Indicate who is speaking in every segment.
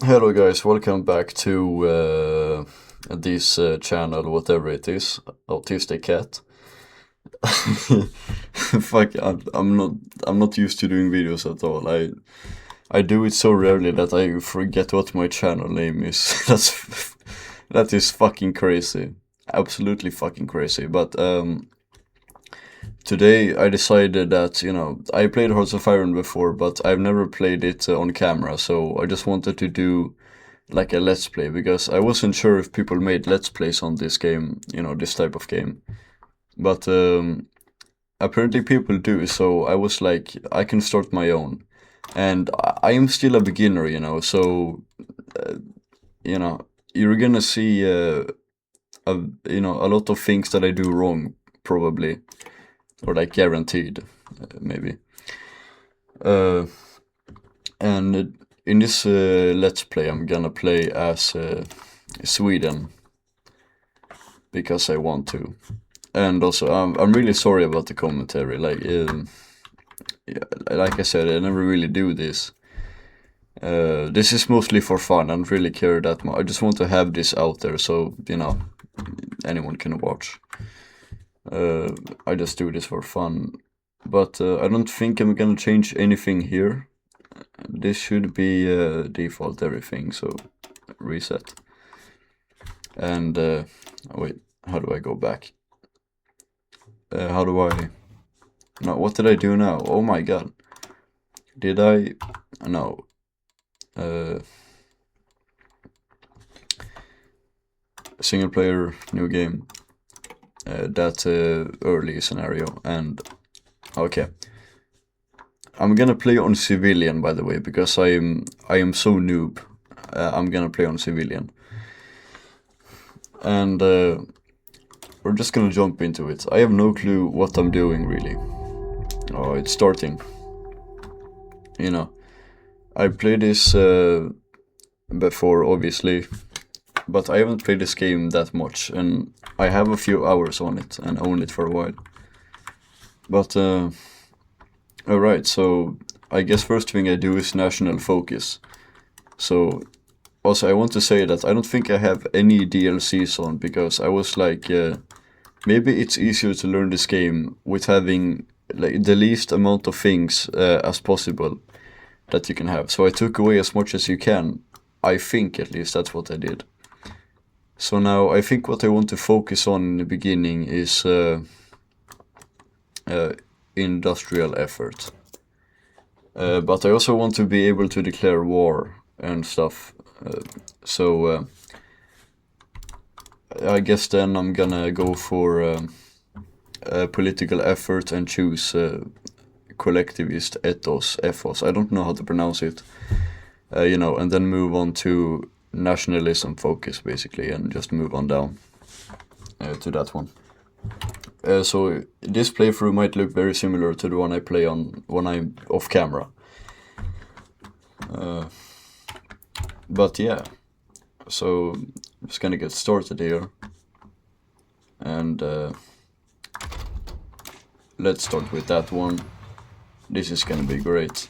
Speaker 1: Hello guys, welcome back to this channel, whatever it is, Autistic Cat. Fuck, I'm not used to doing videos at all. I do it so rarely that I forget what my channel name is. That is fucking crazy, absolutely fucking crazy. But today I decided that I played Hearts of Iron before, but I've never played it on camera, so I just wanted to do like a let's play because I wasn't sure if people made let's plays on this game, this type of game. But apparently people do, so I was like, I can start my own. And I am still a beginner, so uh, you know, you're gonna see a lot of things that I do wrong, probably, or like guaranteed, maybe. Uh, and in this let's play, I'm gonna play as Sweden because I want to. And also, I'm really sorry about the commentary. Yeah, like I said, I never really do this. This is mostly for fun. I don't really care that much. I just want to have this out there so anyone can watch. Uh, I just do this for fun, but I don't think I'm gonna change anything here. This should be default everything. So reset. And wait, how do I go back? How do I? No, what did I do now? Oh my god. Did I? No. Uh, Single player, new game. That early scenario. And okay. I'm gonna play on civilian, by the way, because I am so noob. I'm gonna play on civilian. And we're just gonna jump into it. I have no clue what I'm doing, really. Oh, it's starting. You know, I played this before, obviously, but I haven't played this game that much, and I have a few hours on it and owned it for a while. But alright, so I guess first thing I do is national focus. So also I want to say that I don't think I have any DLCs on because I was like, maybe it's easier to learn this game with having like the least amount of things as possible that you can have. So I took away as much as you can. I think at least that's what I did. So now I think what I want to focus on in the beginning is uh, industrial effort. But I also want to be able to declare war and stuff. So I guess then I'm gonna go for political effort and choose collectivist ethos. I don't know how to pronounce it. And then move on to nationalism focus basically, and just move on down to that one. So this playthrough might look very similar to the one I play on when I'm off camera. But yeah, so I'm just gonna get started here. And let's start with that one. This is gonna be great.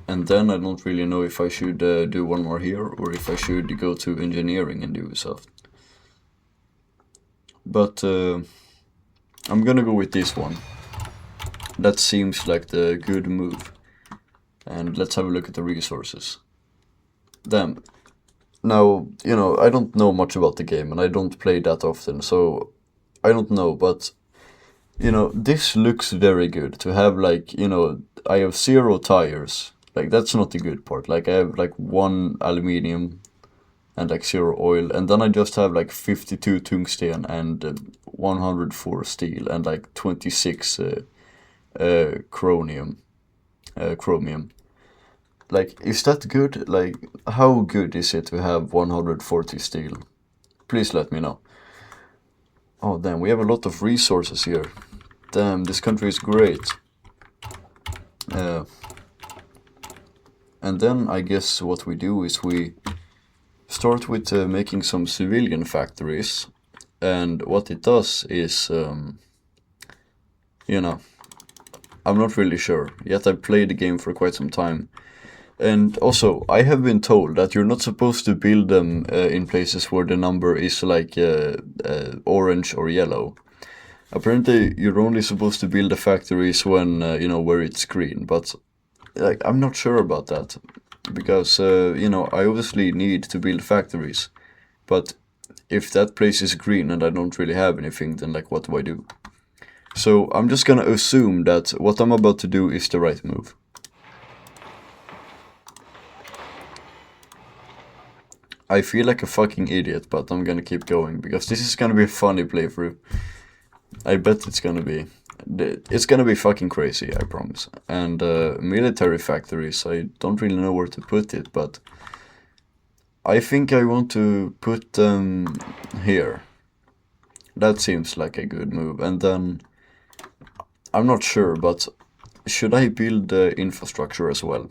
Speaker 1: And then I don't really know if I should do one more here or if I should go to engineering and do stuff. But I'm gonna go with this one. That seems like the good move. And let's have a look at the resources. Then, now, I don't know much about the game and I don't play that often, so I don't know, but, this looks very good to have, like, I have 0 tires. Like, that's not the good part. Like, I have, like, 1 aluminium and, like, 0 oil, and then I just have, like, 52 tungsten and 104 steel and, like, 26 chromium. Like, is that good? Like, how good is it to have 140 steel? Please let me know. Oh, damn, we have a lot of resources here. Damn, this country is great. Uh, and then I guess what we do is we start with making some civilian factories. And what it does is, I'm not really sure. Yet I've played the game for quite some time. And also, I have been told that you're not supposed to build them in places where the number is like orange or yellow. Apparently, you're only supposed to build the factories when where it's green. But like, I'm not sure about that because I obviously need to build factories. But if that place is green and I don't really have anything, then like, what do I do? So I'm just gonna assume that what I'm about to do is the right move. I feel like a fucking idiot, but I'm gonna keep going because this is gonna be a funny playthrough. I bet it's gonna be. It's gonna be fucking crazy, I promise. And military factories, I don't really know where to put it, but I think I want to put them here. That seems like a good move. And then, I'm not sure, but should I build the infrastructure as well?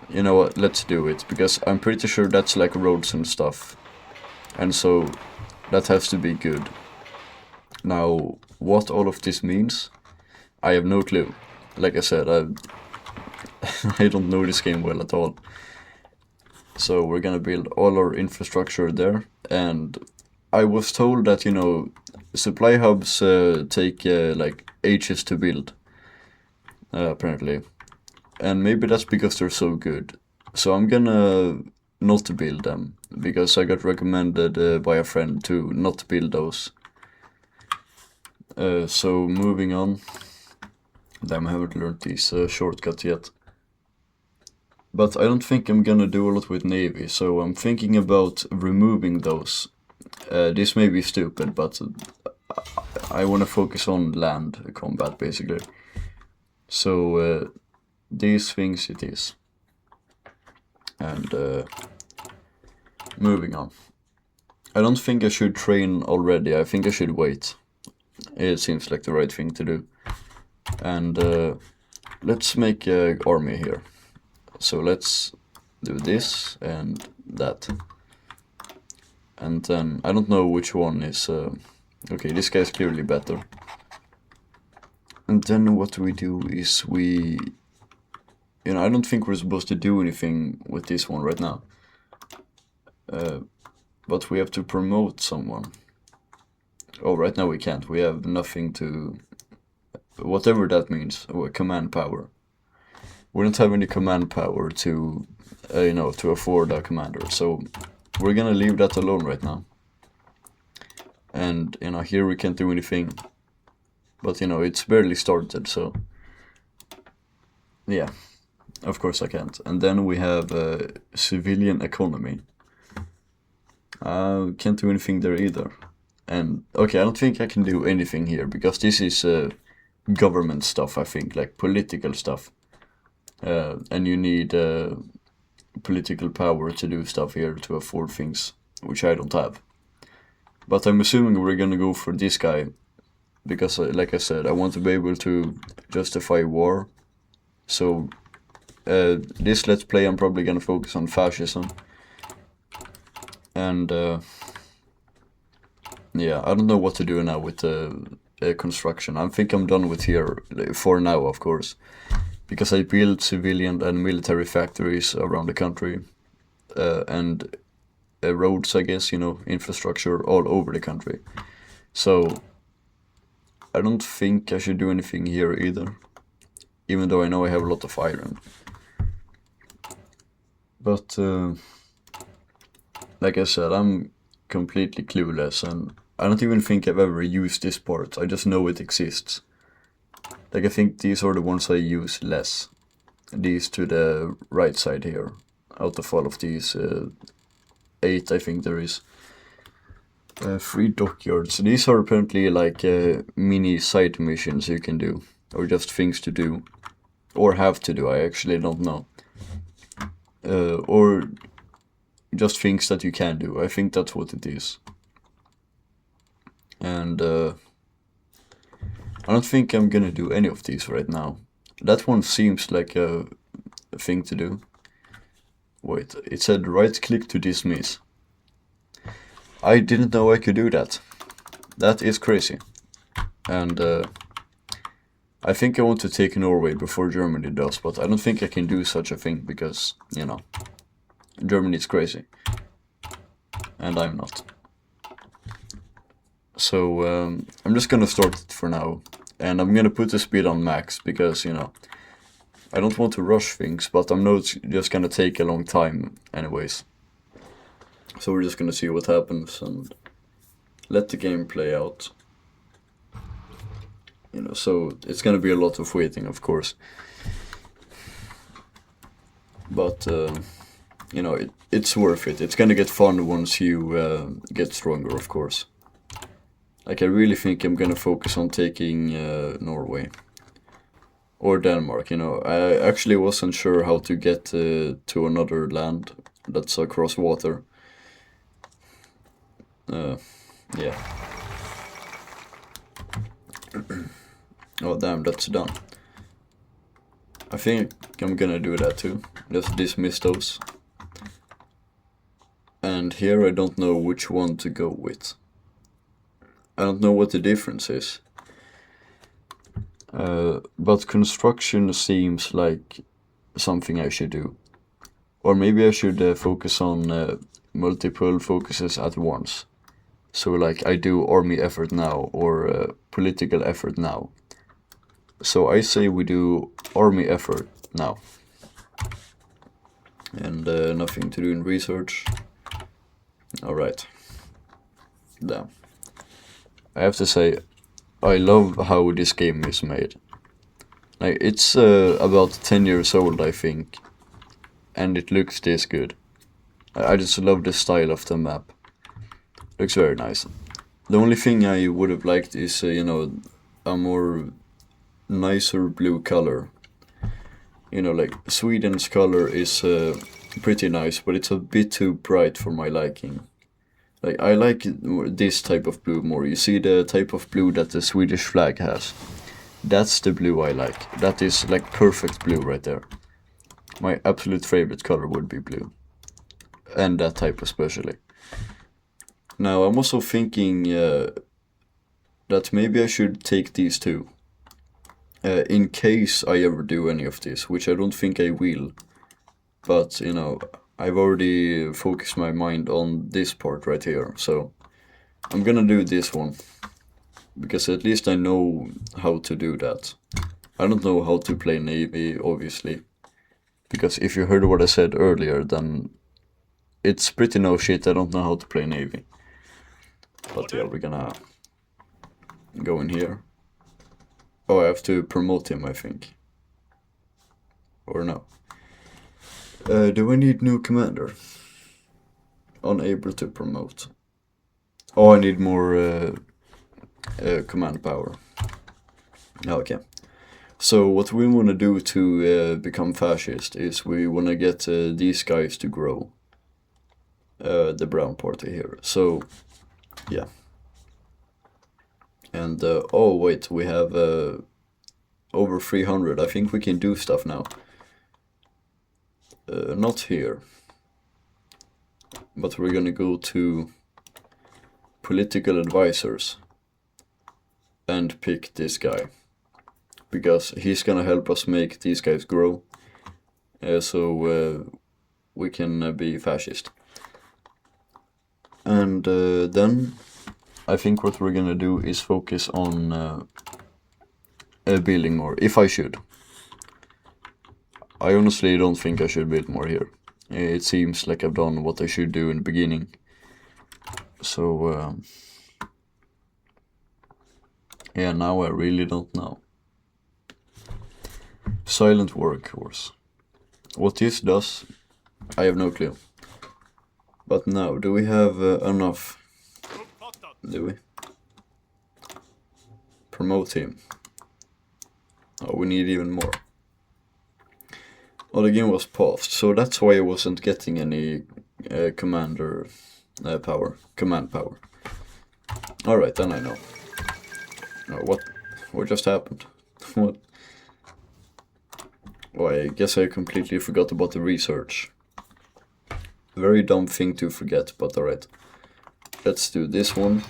Speaker 1: You know what, let's do it, because I'm pretty sure that's like roads and stuff. And so, that has to be good. Now, what all of this means, I have no clue. Like I said, I don't know this game well at all. So we're gonna build all our infrastructure there, and I was told that, supply hubs take like ages to build, apparently. And maybe that's because they're so good. So I'm gonna not build them, because I got recommended by a friend to not build those. So moving on. Damn, I haven't learned these shortcuts yet. But I don't think I'm gonna do a lot with Navy, so I'm thinking about removing those. This may be stupid, but I want to focus on land combat, basically. So these things it is. And moving on. I don't think I should train already, I think I should wait. It seems like the right thing to do. And let's make an army here. So let's do this and that. And then, I don't know which one is... okay, this guy is clearly better. And then what we do is we... I don't think we're supposed to do anything with this one right now. But we have to promote someone. Oh, right now we can't. We have nothing to... whatever that means. Command power. We don't have any command power to, to afford a commander. So we're gonna leave that alone right now. And, here we can't do anything. But, it's barely started, so... yeah, of course I can't. And then we have civilian economy. Can't do anything there either. And, okay, I don't think I can do anything here, because this is government stuff, I think, like political stuff. And you need political power to do stuff here to afford things, which I don't have. But I'm assuming we're gonna go for this guy, because like I said, I want to be able to justify war. So this Let's Play I'm probably gonna focus on fascism. And yeah, I don't know what to do now with construction. I think I'm done with here, for now, of course. Because I built civilian and military factories around the country. And roads, I guess, infrastructure all over the country. So I don't think I should do anything here either. Even though I know I have a lot of iron. But like I said, I'm completely clueless, and I don't even think I've ever used this part. I just know it exists. Like, I think these are the ones I use less. These to the right side here. Out of all of these, 8 I think there is. 3 dockyards. These are apparently like mini side missions you can do. Or just things to do. Or have to do, I actually don't know. Or just things that you can do. I think that's what it is. And I don't think I'm gonna do any of these right now. That one seems like a thing to do. Wait, it said right click to dismiss. I didn't know I could do that. That is crazy. And I think I want to take Norway before Germany does, but I don't think I can do such a thing because, you know, Germany's crazy. And I'm not. So, I'm just gonna start it for now. And I'm gonna put the speed on max because, you know, I don't want to rush things, but I know it's just gonna take a long time anyways. So we're just gonna see what happens and let the game play out. You know, so it's gonna be a lot of waiting, of course. But, you know, it's worth it. It's gonna get fun once you get stronger, of course. Like, I really think I'm gonna focus on taking Norway. Or Denmark, you know. I actually wasn't sure how to get to another land that's across water. Yeah. Oh damn, that's done. I think I'm gonna do that too. Just dismiss those. And here I don't know which one to go with. I don't know what the difference is. But construction seems like something I should do. Or maybe I should focus on multiple focuses at once. So like I do army effort now or political effort now. So I say we do army effort now. And nothing to do in research. Alright. Damn. I have to say, I love how this game is made. Like, it's about 10 years old, I think. And it looks this good. I just love the style of the map. Looks very nice. The only thing I would have liked is, you know, a more nicer blue color. You know, like, Sweden's color is pretty nice, but it's a bit too bright for my liking. Like, I like this type of blue more. You see the type of blue that the Swedish flag has? That's the blue I like. That is like perfect blue right there. My absolute favorite color would be blue. And that type especially. Now, I'm also thinking that maybe I should take these two. In case I ever do any of this, which I don't think I will. But, you know, I've already focused my mind on this part right here, so I'm gonna do this one. Because at least I know how to do that. I don't know how to play Navy, obviously. Because if you heard what I said earlier, then it's pretty no shit, I don't know how to play Navy. But yeah, we're gonna go in here. Oh, I have to promote him, I think. Or no. Do we need new commander? Unable to promote. Oh, I need more command power. Okay. So what we want to do to become fascist is we want to get these guys to grow. The brown party here. So, yeah. And, oh wait, we have over 300. I think we can do stuff now. Not here. But we're gonna go to political advisors and pick this guy. Because he's gonna help us make these guys grow. So we can be fascist. And then I think what we're gonna do is focus on building more, if I should. I honestly don't think I should build more here. It seems like I've done what I should do in the beginning. So, yeah, now I really don't know. Silent workhorse. What this does, I have no clue. But now, do we have enough? Do we? Promote him. Oh, we need even more. Oh, the game was paused, so that's why I wasn't getting any command power. Alright, then I know. Oh, what just happened? What? Oh, I guess I completely forgot about the research. Very dumb thing to forget, but alright. Let's do this one.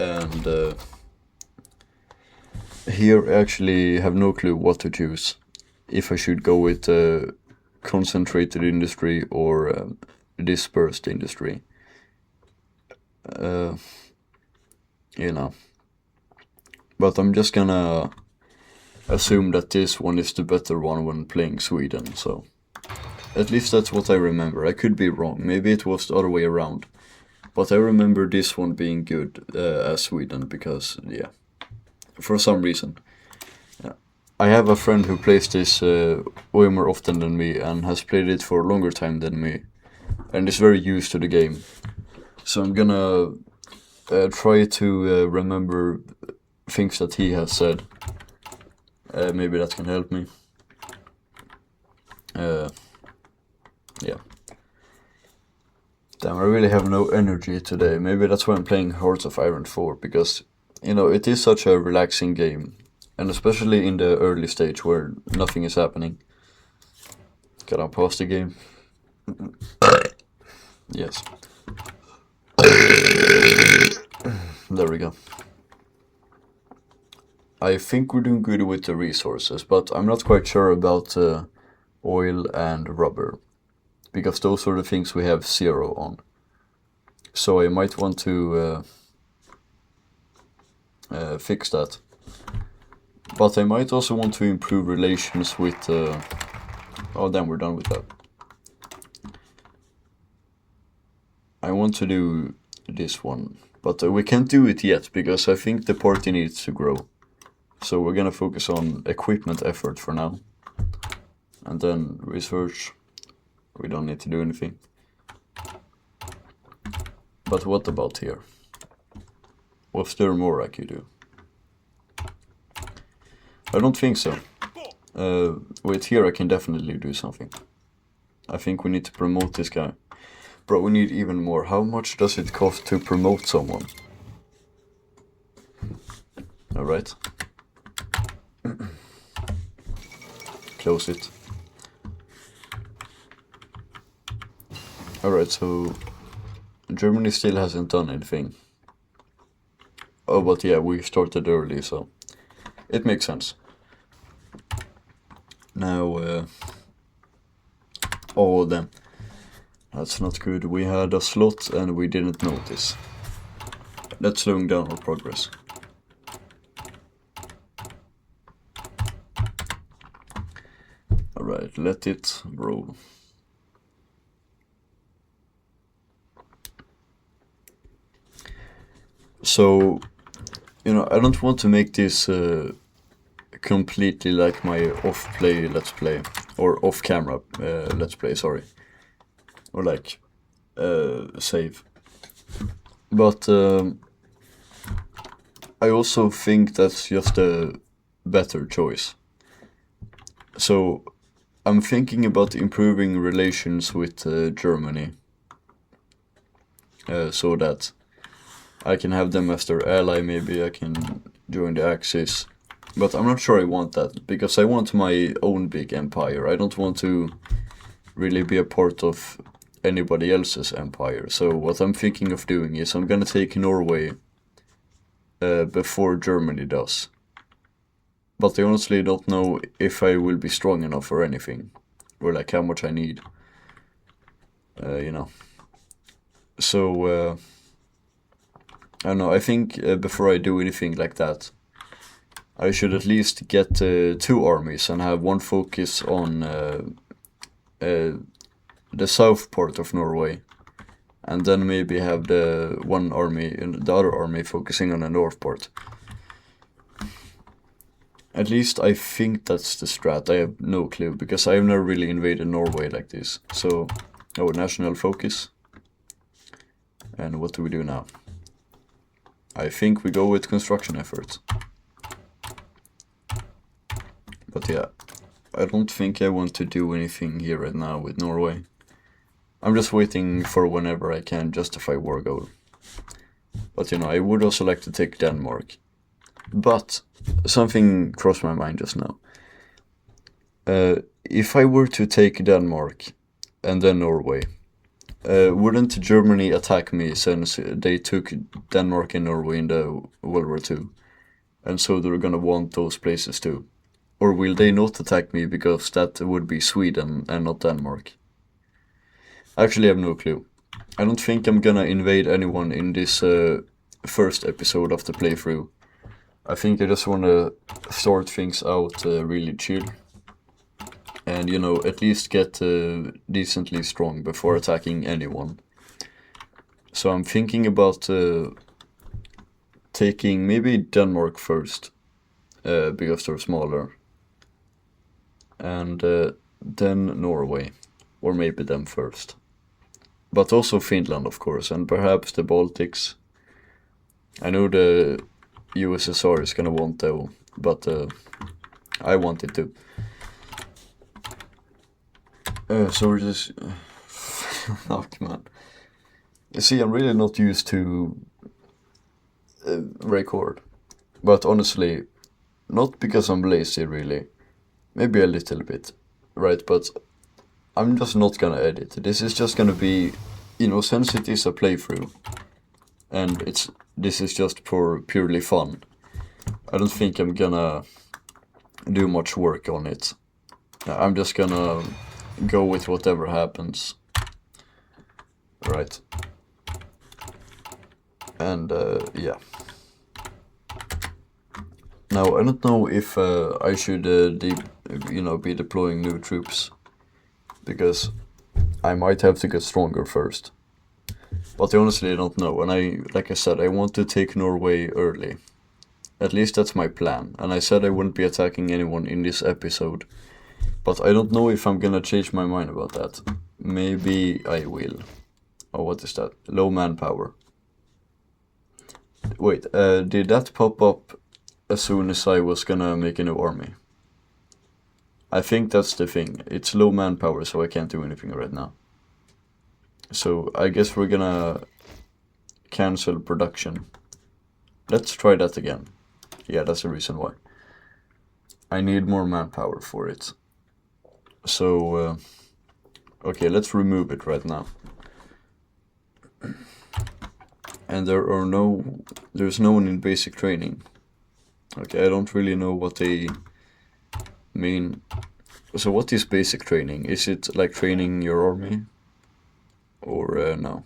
Speaker 1: And Here, I actually have no clue what to choose. If I should go with concentrated industry or dispersed industry. Uh, you know. But I'm just gonna assume that this one is the better one when playing Sweden, so. At least that's what I remember. I could be wrong. Maybe it was the other way around. But I remember this one being good as Sweden because, yeah, for some reason. Yeah. I have a friend who plays this way more often than me and has played it for a longer time than me and is very used to the game. So I'm gonna try to remember things that he has said. Maybe that can help me. Yeah. Damn, I really have no energy today. Maybe that's why I'm playing Hearts of Iron 4, because, it is such a relaxing game. And especially in the early stage where nothing is happening. Can I pause the game? Yes. There we go. I think we're doing good with the resources, but I'm not quite sure about oil and rubber, because those are the things we have 0 on. So I might want to fix that. But I might also want to improve relations with... oh, then we're done with that. I want to do this one, but we can't do it yet, because I think the party needs to grow. So we're gonna focus on equipment effort for now. And then research. We don't need to do anything. But what about here? Was there more I could do? I don't think so. Wait, here I can definitely do something. I think we need to promote this guy. Bro, we need even more. How much does it cost to promote someone? Alright. Close it. Alright, so Germany still hasn't done anything. Oh, but yeah, we started early, so it makes sense. Now, oh, then. That's not good. We had a slot and we didn't notice. That's slowing down our progress. Alright, let it roll. So, I don't want to make this completely like my off-play let's play, or off-camera let's play, sorry. Or like, save. But I also think that's just a better choice. So, I'm thinking about improving relations with Germany. So that I can have them as their ally, maybe I can join the Axis. But I'm not sure I want that, because I want my own big empire. I don't want to really be a part of anybody else's empire. So what I'm thinking of doing is I'm gonna take Norway before Germany does. But I honestly don't know if I will be strong enough or anything. Or like how much I need. So, I don't know, I think before I do anything like that, I should at least get 2 armies and have one focus on the south part of Norway, and then maybe have the one army and the other army focusing on the north part. At least I think that's the strat. I have no clue, because I have never really invaded Norway like this. So, national focus. And what do we do now? I think we go with construction efforts. But yeah, I don't think I want to do anything here right now with Norway. I'm just waiting for whenever I can justify war goal. But I would also like to take Denmark. But something crossed my mind just now. If I were to take Denmark and then Norway, wouldn't Germany attack me since they took Denmark and Norway in the World War II? and so they're gonna want those places too. Or will they not attack me because that would be Sweden and not Denmark? Actually, I have no clue. I don't think I'm gonna invade anyone in this first episode of the playthrough. I think I just wanna sort things out really chill. And, you know, at least get decently strong before attacking anyone. So I'm thinking about taking maybe Denmark first, because they're smaller. And then Norway, or maybe them first. But also Finland, of course, and perhaps the Baltics. I know the USSR is gonna want though, but I want it to. So we're just... Fuck, man. You see, I'm really not used to record. But honestly, not because I'm lazy, really. Maybe a little bit, right? But I'm just not gonna edit. This is just gonna be, you know, since it is a playthrough, and this is just for purely fun. I don't think I'm gonna do much work on it. I'm just gonna go with whatever happens. Right. And yeah. Now I don't know if I should be deploying new troops, because I might have to get stronger first. But I honestly don't know, and like I said, I want to take Norway early. At least that's my plan, and I said I wouldn't be attacking anyone in this episode. But I don't know if I'm gonna change my mind about that. Maybe I will. Oh, what is that? Low manpower. Wait, did that pop up as soon as I was gonna make a new army? I think that's the thing. It's low manpower, so I can't do anything right now. So I guess we're gonna cancel production. Let's try that again. Yeah, that's the reason why. I need more manpower for it. So, okay, let's remove it right now. And there's no one in basic training. Okay, I don't really know what they mean. So what is basic training? Is it like training your army? Or no?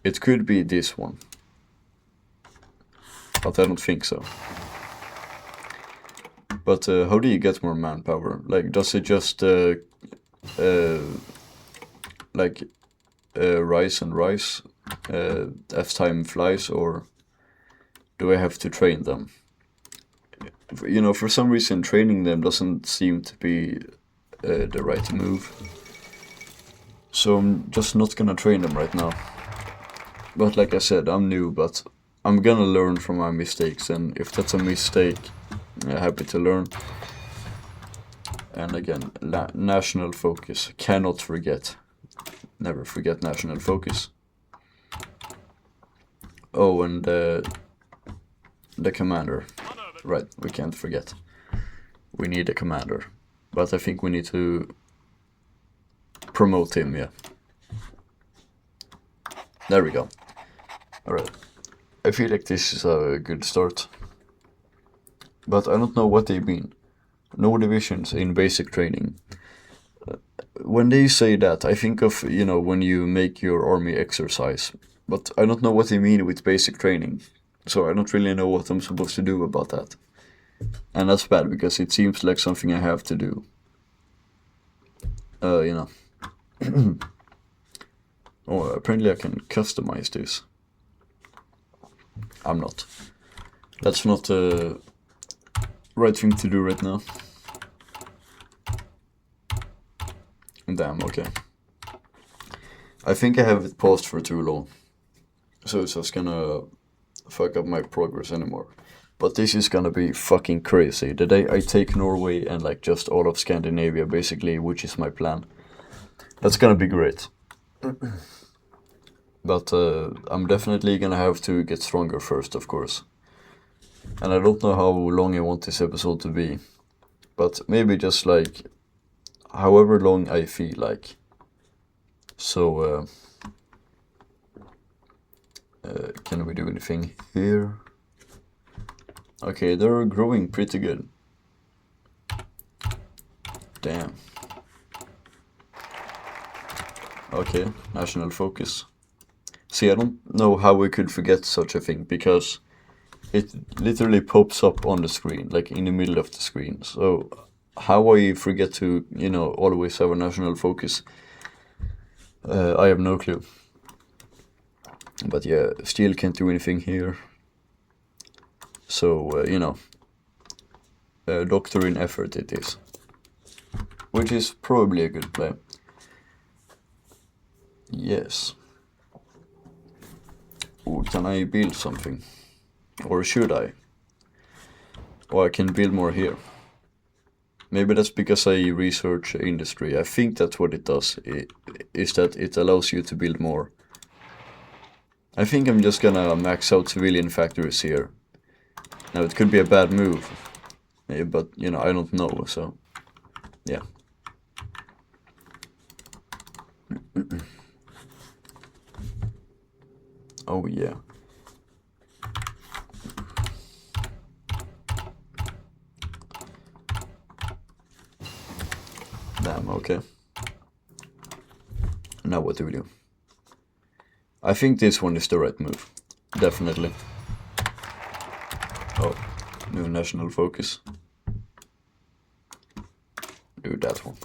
Speaker 1: It could be this one. But I don't think so. But how do you get more manpower? Like, does it just rise and rise as time flies, or do I have to train them? You know, for some reason training them doesn't seem to be the right move. So I'm just not gonna train them right now. But like I said, I'm new, but I'm gonna learn from my mistakes, and if that's a mistake, I'm happy to learn. And again, national focus. Cannot forget. Never forget national focus. Oh, and the commander. Right, we can't forget. We need a commander. But I think we need to promote him, yeah. There we go. Alright. I feel like this is a good start. But I don't know what they mean. No divisions in basic training. When they say that, I think of, you know, when you make your army exercise. But I don't know what they mean with basic training. So I don't really know what I'm supposed to do about that. And that's bad, because it seems like something I have to do. You know. Oh, apparently I can customize this. I'm not. That's not the right thing to do right now. Damn, okay. I think I have it paused for too long. So it's just gonna fuck up my progress anymore. But this is gonna be fucking crazy. The day I take Norway and like just all of Scandinavia basically, which is my plan. That's gonna be great. But I'm definitely gonna have to get stronger first, of course. And I don't know how long I want this episode to be. But maybe just like however long I feel like. So Can we do anything here? Okay, they're growing pretty good. Damn. Okay, national focus. See, I don't know how we could forget such a thing, because it literally pops up on the screen, like in the middle of the screen. So how I forget to, always have a national focus, I have no clue. But yeah, still can't do anything here. So, doctoring effort it is. Which is probably a good play. Yes. Ooh, can I build something? Or should I? Or I can build more here. Maybe that's because I research industry. I think that's what it does, is that it allows you to build more. I think I'm just gonna max out civilian factories here. Now, it could be a bad move, but, I don't know, so, yeah. Oh, yeah. Damn, okay. Now what do we do? I think this one is the right move. Definitely. Oh, new national focus. Do that one.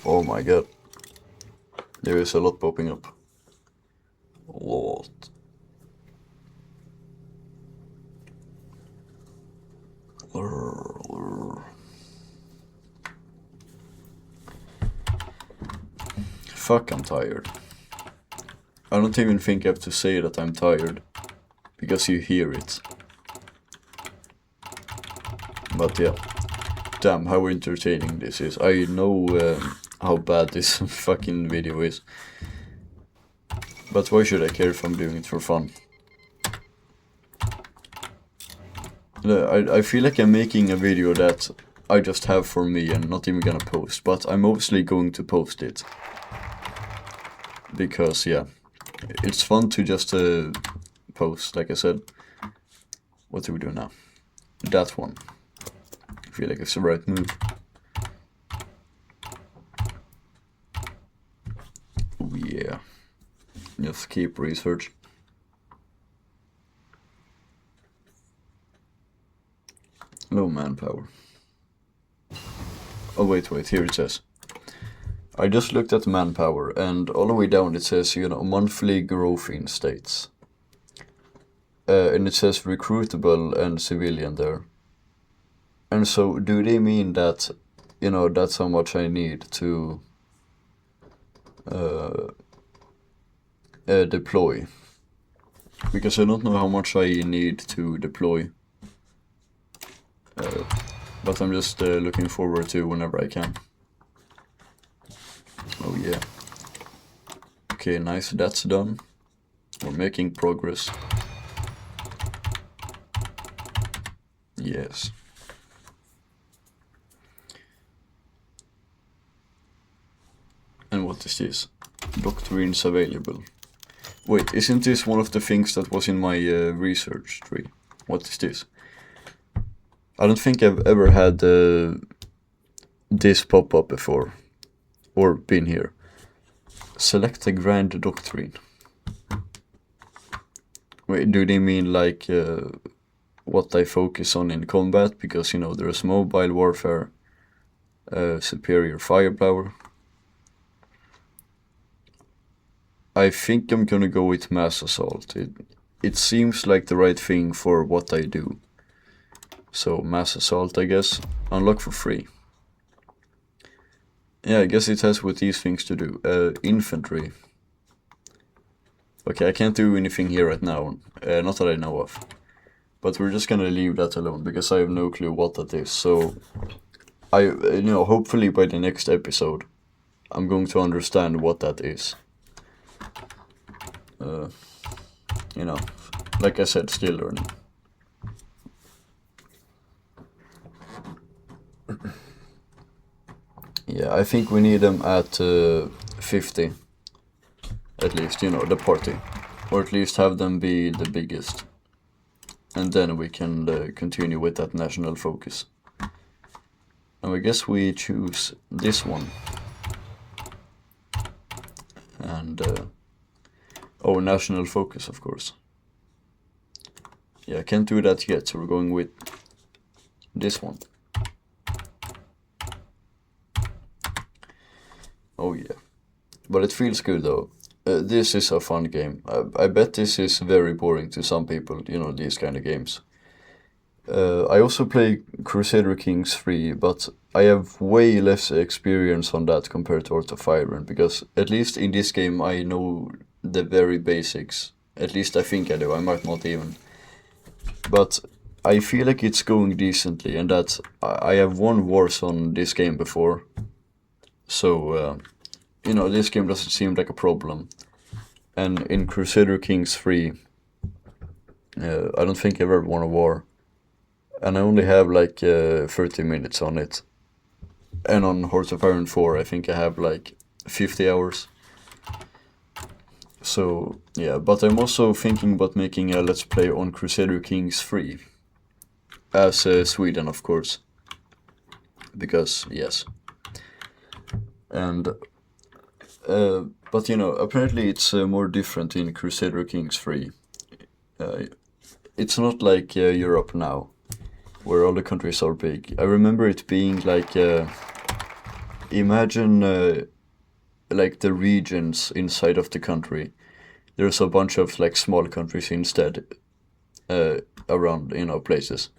Speaker 1: Oh my god. There is a lot popping up. A lot. Fuck, I'm tired. I don't even think I have to say that I'm tired, because you hear it. But yeah, damn, how entertaining this is. I know how bad this fucking video is. But why should I care if I'm doing it for fun? I feel like I'm making a video that I just have for me and not even gonna post, but I'm obviously going to post it. Because, yeah, it's fun to just post, like I said. What do we do now? That one. I feel like it's the right move. Oh yeah. Just keep research. Low manpower. Oh wait, here it says. I just looked at manpower, and all the way down it says, monthly growth in states. And it says recruitable and civilian there. And so, do they mean that, that's how much I need to deploy? Because I don't know how much I need to deploy. But I'm just looking forward to whenever I can. Oh yeah. Okay, nice, that's done. We're making progress. Yes. And what is this? Doctrines available. Wait, isn't this one of the things that was in my research tree? What is this? I don't think I've ever had this pop up before. Or been here. Select a grand doctrine. Wait, do they mean like what I focus on in combat? Because, there's mobile warfare, superior firepower. I think I'm gonna go with mass assault. It seems like the right thing for what I do. So mass assault, I guess. Unlock for free. Yeah, I guess it has with these things to do. Infantry. Okay, I can't do anything here right now. Not that I know of. But we're just gonna leave that alone, because I have no clue what that is. So, hopefully by the next episode, I'm going to understand what that is. Like I said, still learning. Yeah, I think we need them at 50. at least, you know, the party. Or at least have them be the biggest. And then we can continue with that national focus. And I guess we choose this one. And, oh, national focus, of course. Yeah, I can't do that yet, so we're going with this one. Oh yeah. But it feels good though. This is a fun game. I bet this is very boring to some people, you know, these kind of games. I also play Crusader Kings 3, but I have way less experience on that compared to Hearts of Iron, because at least in this game I know the very basics. At least I think I do, I might not even. But I feel like it's going decently, and that I have won wars on this game before. So, you know, this game doesn't seem like a problem. And in Crusader Kings 3, I don't think I've ever won a war. And I only have like 30 minutes on it. And on Hearts of Iron 4, I think I have like 50 hours. So, yeah, but I'm also thinking about making a Let's Play on Crusader Kings 3. As Sweden, of course. Because, yes. And, but you know, apparently it's more different in Crusader Kings 3. It's not like Europe now, where all the countries are big. I remember it being like, imagine like the regions inside of the country. There's a bunch of like small countries instead, around, you know, places.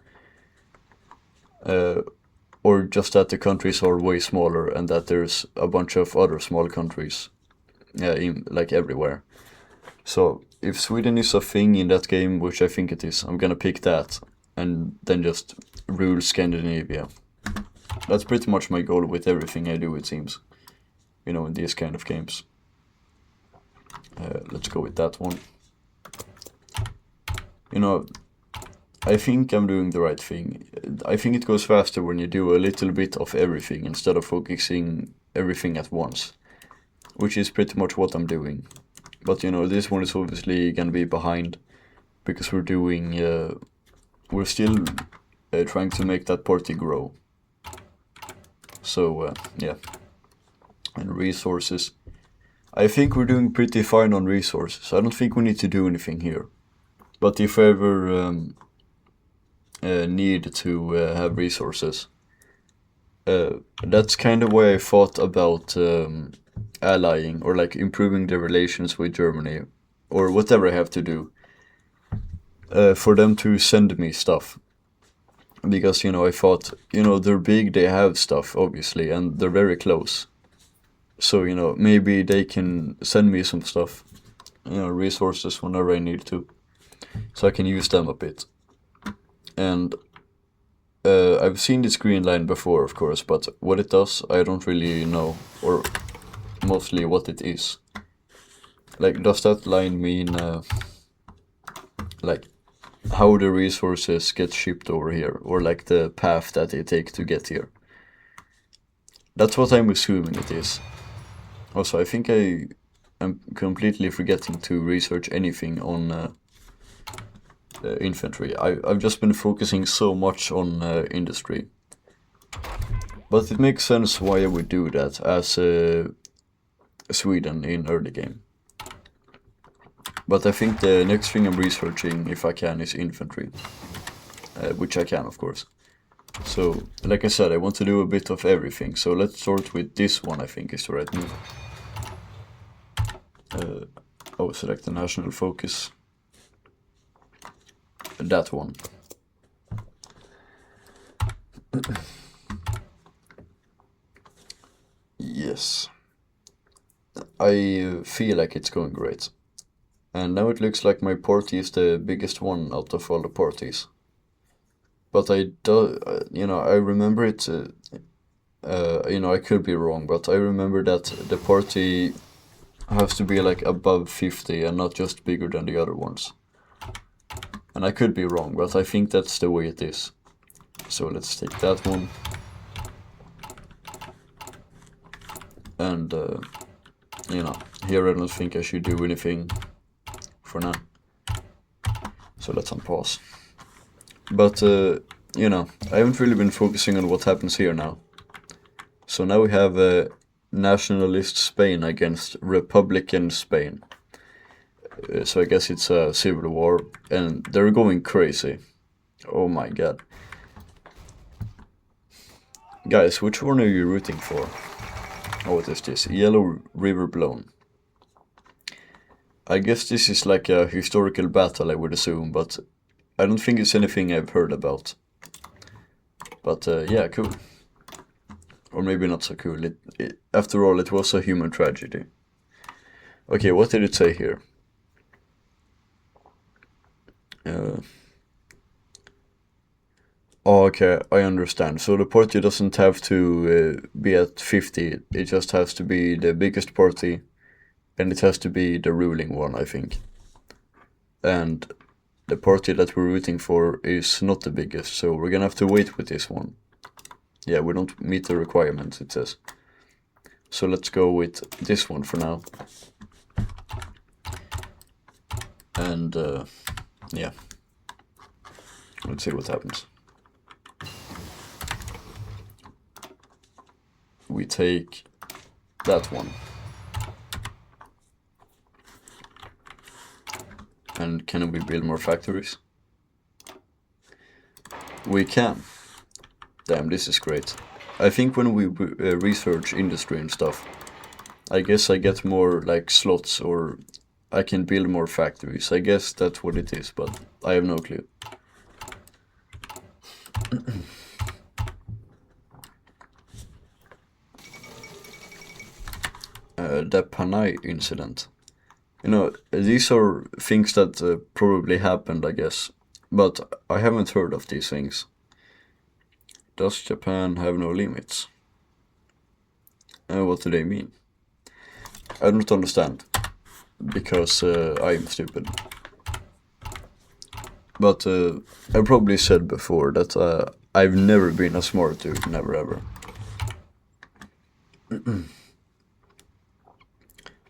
Speaker 1: Or just that the countries are way smaller and that there's a bunch of other small countries, like everywhere. So if Sweden is a thing in that game, which I think it is, I'm gonna pick that and then just rule Scandinavia. That's pretty much my goal with everything I do, it seems. You know, in these kind of games. Let's go with that one. You know, I think I'm doing the right thing. I think it goes faster when you do a little bit of everything instead of focusing everything at once. Which is pretty much what I'm doing. But you know, this one is obviously gonna be behind. Because we're doing, we're still trying to make that party grow. So, yeah. And resources. I think we're doing pretty fine on resources. I don't think we need to do anything here. But if I ever need to have resources, that's kind of why I thought about allying or like improving the relations with Germany or whatever I have to do for them to send me stuff. Because, you know, I thought, you know, they're big, they have stuff, obviously, and they're very close. So, you know, maybe they can send me some stuff, you know, resources whenever I need to. So I can use them a bit. And I've seen this green line before, of course, but what it does, I don't really know, or mostly what it is. Like, does that line mean, like, how the resources get shipped over here, or like the path that they take to get here? That's what I'm assuming it is. Also, I think I am completely forgetting to research anything on infantry. I've just been focusing so much on industry. But it makes sense why I would do that as Sweden in early game. But I think the next thing I'm researching, if I can, is infantry. Which I can, of course. So, like I said, I want to do a bit of everything. So let's start with this one, I think is the right move. Select the national focus. That one. Yes. I feel like it's going great. And now it looks like my party is the biggest one out of all the parties. But you know, I remember it, you know, I could be wrong, but I remember that the party has to be like above 50 and not just bigger than the other ones. And I could be wrong, but I think that's the way it is. So let's take that one. And you know, here I don't think I should do anything for now. So let's unpause. But, you know, I haven't really been focusing on what happens here now. So now we have nationalist Spain against Republican Spain. So I guess it's a civil war, and they're going crazy. Oh my god. Guys, which one are you rooting for? Oh, what is this? Yellow River Blown. I guess this is like a historical battle, I would assume, but I don't think it's anything I've heard about. But yeah, cool. Or maybe not so cool. After all, it was a human tragedy. Okay, what did it say here? Oh, okay, I understand. So the party doesn't have to be at 50, it just has to be the biggest party, and it has to be the ruling one, I think. And the party that we're rooting for is not the biggest, so we're gonna have to wait with this one. Yeah, we don't meet the requirements, it says. So let's go with this one for now. And yeah, let's see what happens. We take that one. And can we build more factories? We can. Damn, this is great. I think when we research industry and stuff, I guess I get more like slots, or I can build more factories. I guess that's what it is, but I have no clue. The Panay incident. You know, these are things that probably happened, I guess, but I haven't heard of these things. Does Japan have no limits? What do they mean? I don't understand, because I'm stupid. But I probably said before that I've never been a smart dude, never ever.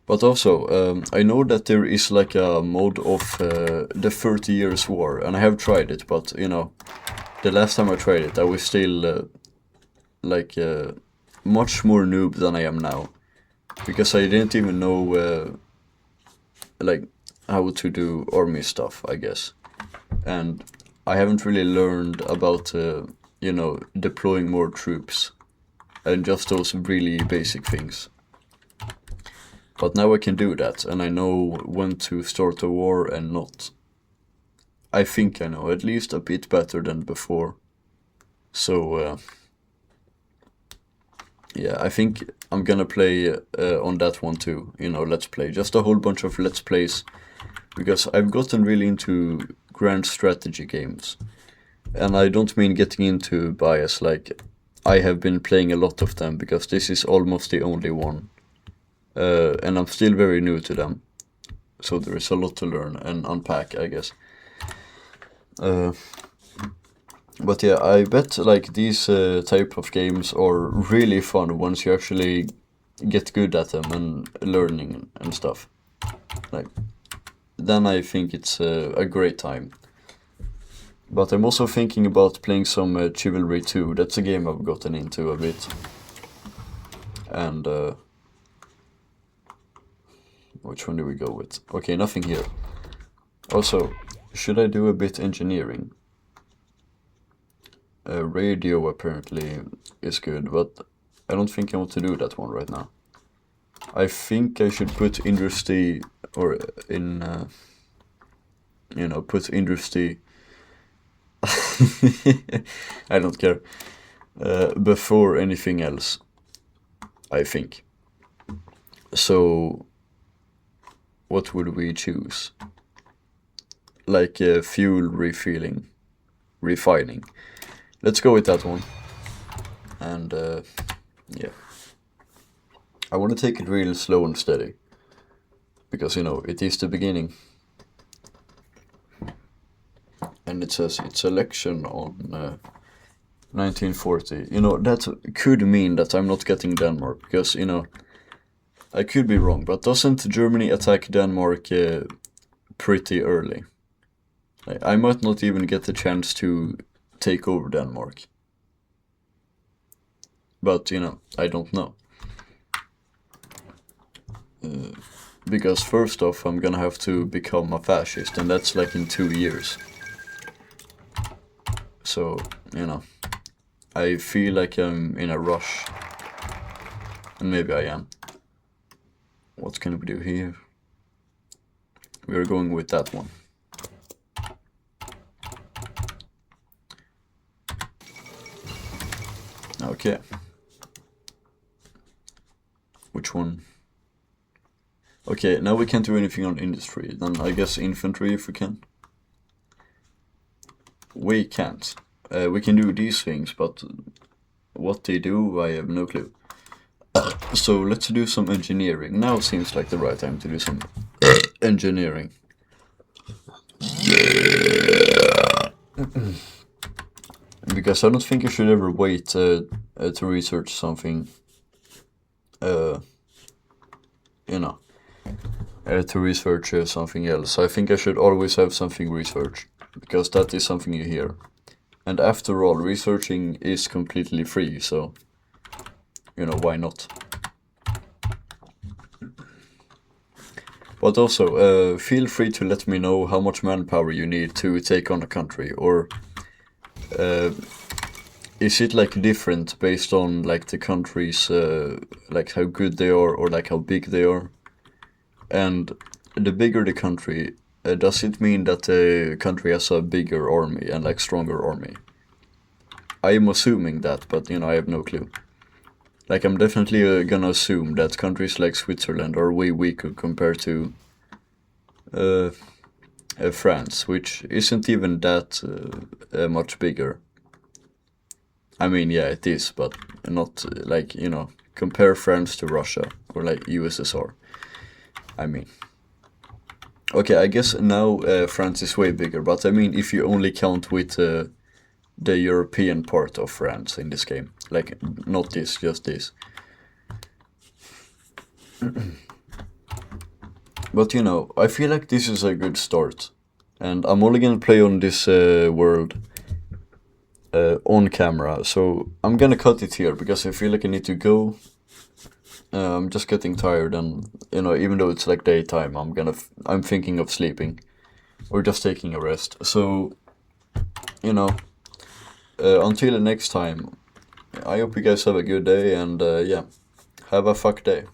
Speaker 1: But also, I know that there is like a mode of the 30 Years War, and I have tried it, but you know, the last time I tried it, I was still like much more noob than I am now, because I didn't even know like how to do army stuff, I guess, and I haven't really learned about you know, deploying more troops and just those really basic things. But now I can do that, and I know when to start a war and not. I think I know, at least a bit better than before. So, yeah, I think I'm gonna play on that one too, you know, let's play. Just a whole bunch of let's plays, because I've gotten really into grand strategy games. And I don't mean getting into bias, like, I have been playing a lot of them, because this is almost the only one. And I'm still very new to them, so there is a lot to learn and unpack, I guess. But yeah, I bet like these type of games are really fun once you actually get good at them and learning and stuff. Like, then I think it's a great time. But I'm also thinking about playing some Chivalry 2. That's a game I've gotten into a bit. And which one do we go with? Okay, nothing here. Also, should I do a bit engineering? Radio apparently is good, but I don't think I want to do that one right now. I think I should put industry, or in, you know, put industry. I don't care. Before anything else, I think. So, what would we choose? Like fuel refining. Let's go with that one. And yeah, I want to take it real slow and steady, because you know, it is the beginning. And it says it's election on 1940. You know, that could mean that I'm not getting Denmark, because you know, I could be wrong, but doesn't Germany attack Denmark pretty early? I might not even get the chance to take over Denmark. But, you know, I don't know. Because first off, I'm gonna have to become a fascist, and that's like in 2 years. So, you know, I feel like I'm in a rush. And maybe I am. What can we do here? We're going with that one. Okay. Which one? Okay, now we can't do anything on industry. Then I guess infantry if we can. We can't. We can do these things, but what they do, I have no clue. So let's do some engineering. Now seems like the right time to do some engineering. Because I don't think you should ever wait to research something. You know, to research something else. I think I should always have something researched, because that is something you hear. And after all, researching is completely free, so, you know, why not? But also, feel free to let me know how much manpower you need to take on a country, or is it like different based on like the countries, like how good they are or like how big they are? And the bigger the country, does it mean that the country has a bigger army and like stronger army? I am assuming that, but you know, I have no clue. Like, I'm definitely gonna assume that countries like Switzerland are way weaker compared to France, which isn't even that much bigger. I mean, yeah, it is, but not like, you know, compare France to Russia or like USSR. I mean, okay, I guess now France is way bigger, but I mean, if you only count with the European part of France in this game, like not this, just this. But you know, I feel like this is a good start, and I'm only gonna play on this world on camera, so I'm gonna cut it here because I feel like I need to go. I'm just getting tired, and you know, even though it's like daytime, I'm thinking of sleeping or just taking a rest. So, you know, until the next time, I hope you guys have a good day, and yeah, have a fuck day.